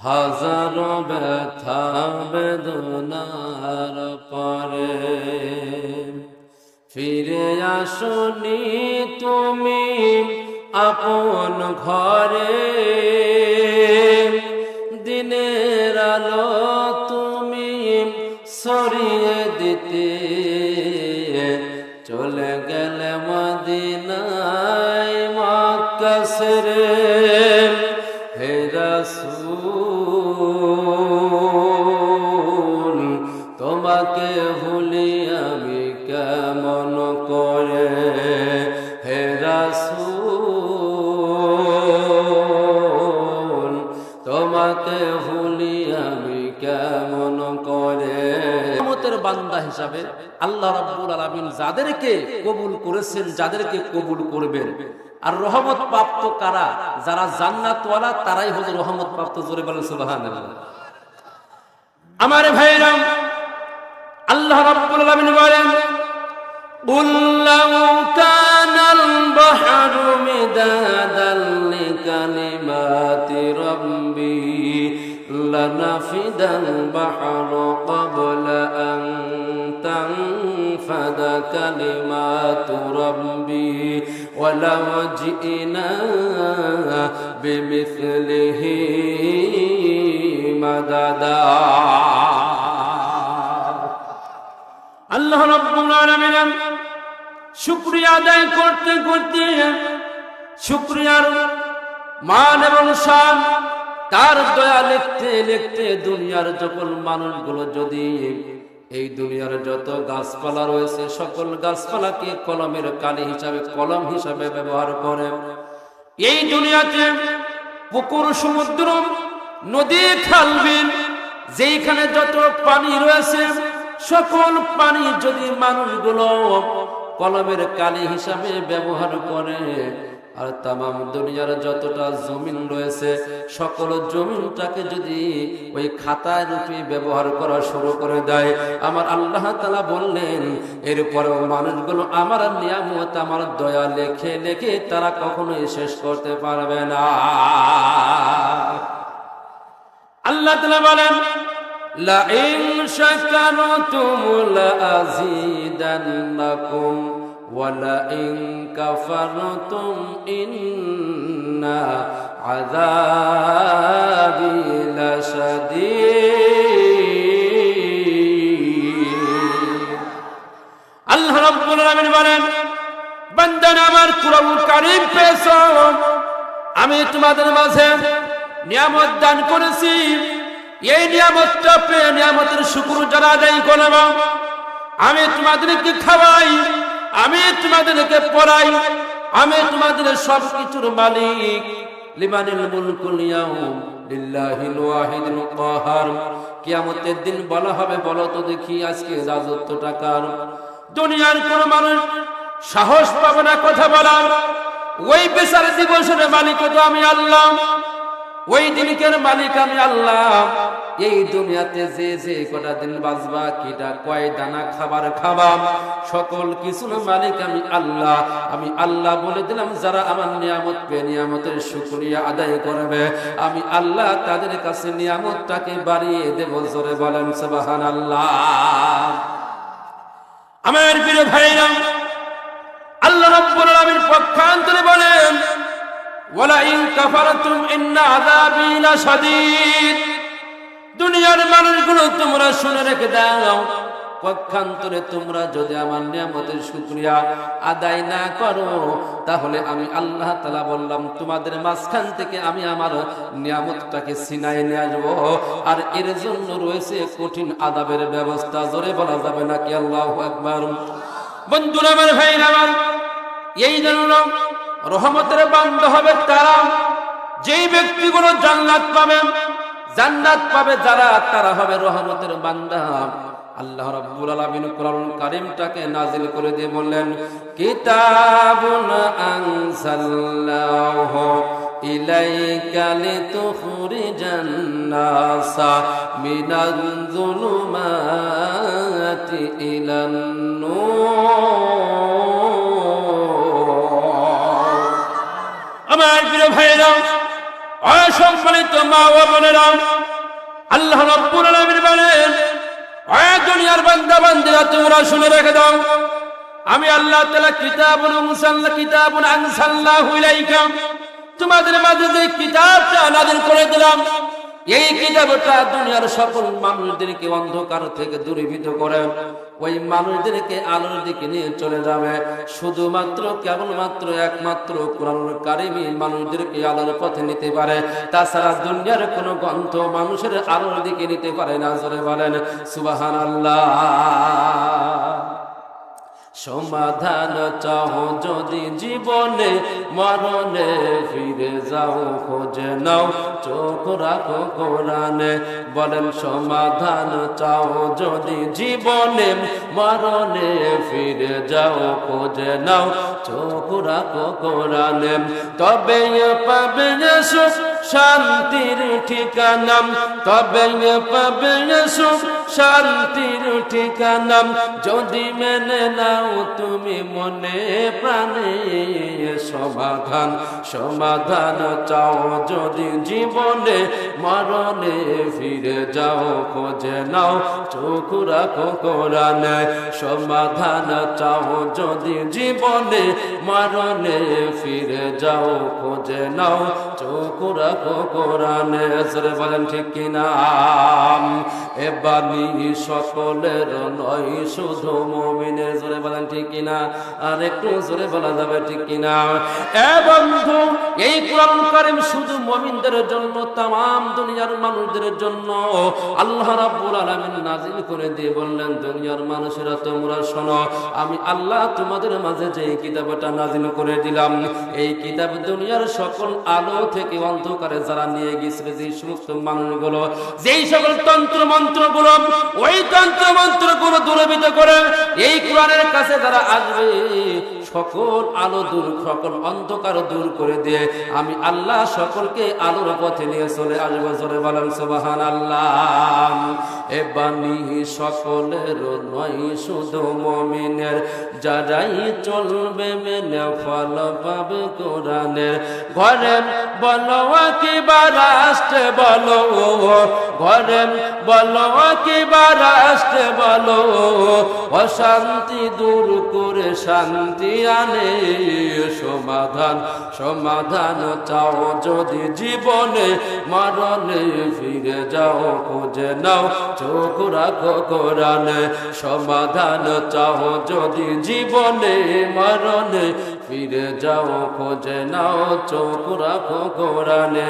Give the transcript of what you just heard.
হাজারো ব্যথা বেদনার পরে ফিরে আসনি তুমি আপন ঘরে। দিনের আলো তুমি ছড়িয়ে দিতে চলে গেলে মদিনায় মক্কা ছেড়ে। হে রাসূল তোমাকে ভুলি আমি কেমন করে। হে রাসূল তোমাকে ভুলি আমি কেমন করে। রহমতের বান্দা হিসাবে আল্লাহ রাব্বুল আলামিন যাদেরকে কবুল করেছেন, যাদেরকে কবুল করবেন। আর রহমত প্রাপ্ত কারা? যারা জান্নাতওয়ালা তারাই হলো রহমত প্রাপ্ত। জোরে বলেন সুবহানাল্লাহ। আমার ভাইরা, আল্লাহ রাব্বুল আলামিন বলেন, কুল লাউ কানাল বাহরু মিদাদাল লিকালিমাতি রাব্বি লানাফিদাল বাহরু ক্বাবলা আন তানফাদা কালিমাতু রাব্বি ওয়ালাউ জিনা বিমিসলিহি মাদাদা। আল্লাহ রাব্বুল আলামিন শুকরিয়া আদায় করতে করতে শুকরিয়ার মান এবং শান, তার দয়া লিখতে লিখতে দুনিয়ার যখন মানুষগুলো যদি এই দুনিয়ার যত গাছপালা রয়েছে সকল গাছপালাকে কলমের কালি হিসাবে, কলম হিসাবে ব্যবহার করে। এই দুনিয়াতে পুকুর, সমুদ্র, নদী, খাল, বিল, যেইখানে যত পানি রয়েছে সকল পানি যদি মানুষগুলো কলমের কালি হিসাবে ব্যবহার করে, আর তামাম দুনিয়ার যতটা জমিন রয়েছে সকল জমিনটাকে যদি ওই খাতায় রূপে ব্যবহার করা শুরু করে দেয়, আমার আল্লাহ তাআলা বললেন এরপরেও মানুষগুলো আমার নিয়ামত, আমার দয়া লেখে লেখে তারা কখনোই শেষ করতে পারবে না। আল্লাহ তাআলা বলেন, লা ইন শাকারতুম লাযীদান্নাকুম ওয়া লা ইন কাফারতুম ইন্না আযাবি লাশাদীদ। আল্লাহ রাব্বুল আলামিন বলেন, বান্দারা আমার কুরআনুল কারীম পেয়েছো, আমি তোমাদের মাঝে নিয়ামত দান করেছি। এই নিয়ামতটা পেয়ে নিয়ামতের শুকর যারা আদায় করবে, আমি তোমাদেরকে খাওয়াই, আমি তোমাদেরকে পড়াই, আমি তোমাদের সব কিছুর মালিক। লিমানিল মুলকুল ইয়াউম লিল্লাহিল ওয়াহিদিল কাহার। কিয়ামতের দিন বলা হবে, বলো তো দেখি আজকে রাজত্বটা কার? দুনিয়ার কোন মানুষ সাহস পাবে না কথা বলার। ওই বিচার দিবসের মালিক তো আমি আল্লাহ, ওই দিনকের মালিক আমি আল্লাহ। এই দুনিয়াতে যে যে কটা দিন বাঁচবা, কিটা কয় দানা খাবার খাবা, সকল কিছুর মালিক আমি আল্লাহ। আমি আল্লাহ বলে দিলাম, যারা আমার নিয়ামত পেয়ে নিয়ামতের শুকরিয়া আদায় করবে, আমি আল্লাহ তাদের কাছে নিয়ামতটাকে বাড়িয়ে দেব। জোরে বলেন সুবহানাল্লাহ। আমার প্রিয় ভাইরা, আল্লাহ রাব্বুল আলামিন পক্ষান্তরে বলেন, ওয়ালা ইন কাফারতুম ইন্না আযাবি লাশাদীদ। দুনিয়ার মানুষগুলো তোমরা শুনে রেখে দাও, পক্ষান্তরে তোমরা যদি আমার নিয়ামতের শুকরিয়া আদায় না করো, তাহলে আমি আল্লাহ তাআলা বললাম তোমাদের মাঝখান থেকে আমি আমার নিয়ামতটাকে ছিনায় নিয়ে আসবো, আর এর জন্য রয়েছে কঠিন আযাবের ব্যবস্থা। জোরে বলা যাবে নাকি আল্লাহু আকবার। বন্ধুরা আমার, ভাইরা আমার, এই জন্য রহমতের বান্দা হবে তারা, যেই ব্যক্তিগুলো জান্নাত পাবে। জান্নাত পাবে যারা, তারা হবে রহমতের বান্দা। আল্লাহ রাব্বুল আলামিন কোরআনুল কারীমটাকে নাযিল করে দিয়ে বললেন, কিতাবুন আনজালনাহু ইলাইকা লিতুখরিজান নাসা মিনাল যুলুমাতি ইলান নূর। আমার প্রিয় ভাইরা, অসম্মানিত মা ও বোনেরা, আল্লাহ রাব্বুল আলামিন বলেন, ও দুনিয়ার বান্দা বান্দীরা তোমরা শুনে রেখে দাও, আমি আল্লাহ তাআলা কিতাবুন আনসালনাহু ইলাইকা, তোমাদের মাঝে যে কিতাবটা নাযিল করে দিলাম, এই কিতাবটা দুনিয়ার সকল মানুষদেরকে অন্ধকার থেকে দূরীভূত করে ওই মানুষদেরকে আলোর দিকে নিয়ে চলে যাবে। শুধুমাত্র কেবলমাত্র একমাত্র কোরআনুল কারীমই মানুষদেরকে আলোর পথে নিতে পারে, তাছাড়া দুনিয়ার কোনো গ্রন্থ মানুষের আলোর দিকে নিতে পারে না। জোরে বলেন সুবহানাল্লাহ। সমাধান চাও যদি জীবনে, মরণে ফিরে যাও খোঁজে নাও, চোখ রাখো কোরআনে। বলেন সমাধান চাও যদি জীবনে, মরণে ফিরে যাও খোঁজে নাও, চোখ রাখো কোরআনে। তবে পাবে সুখ শান্তির ঠিকানা, তবে পাবে সুখ শান্তির ঠিকানা, যদি মেনে নাও তুমি মনে প্রাণে। সমাধান চাও যদি জীবনে, মরণে ফিরে যাও খোঁজে নাও, চোখ রাখো কোরআনে। সমাধান চাও যদি জীবনে, মরণে ফিরে যাও খোঁজে নাও, চোখ রাখো কোরআনে। জোরে বলেন ঠিক কিনা? এ বাণী সকলের নয় শুধু মুমিনের। জোরে বলেন ঠিক কিনা? আর একটু জোরে বলা যাবে ঠিক কিনা? এ বন্ধু, এই কোরআন কারীম শুধু মুমিনদের জন্য, तमाम দুনিয়ার মানুষদের জন্য আল্লাহ রাব্বুল আলামিন নাযিল করে দিয়ে বললেন, দুনিয়ার মানুষেরা তোমরা শোনো, আমি আল্লাহ তোমাদের মাঝে যে কিতাবটা নাযিল করে দিলাম, এই কিতাব দুনিয়ার সকল আলো থেকে অন্ধকারে যারা নিয়ে গিয়েছিল, যে সমস্ত মানুষগুলো যেই সকল তন্ত্র মন্ত্রগুলো, ওই তন্ত্র মন্ত্রগুলো দূরীভূত করে এই কোরআনের কাছে যারা আসবে, সকল আলো দূর, সকল অন্ধকার দূর করে দিয়ে আমি আল্লাহ সকলকে আলোর পথে নিয়ে চলে আসবো। জোরে বলেন সুবহানাল্লাহ। এ বাণী সকলের নয় শুধু মুমিনের, যারাই চলবে মেনে ফল পাবে কোরআনের। ঘরে বলো কিবা রাষ্ট্রে বলো, ঘরে বলো কিবা রাষ্ট্রে বলো, অশান্তি দূর করে শান্তি আনে। সমাধান চাও যদি জীবনে, মরণে ফিরে যাও খোঁজে নাও, চোখ রাখো কোরআনে। সমাধান চাও যদি জীবনে, মরণে ফিরে যাও খোঁজে নাও, চোখ রাখো কোরআনে।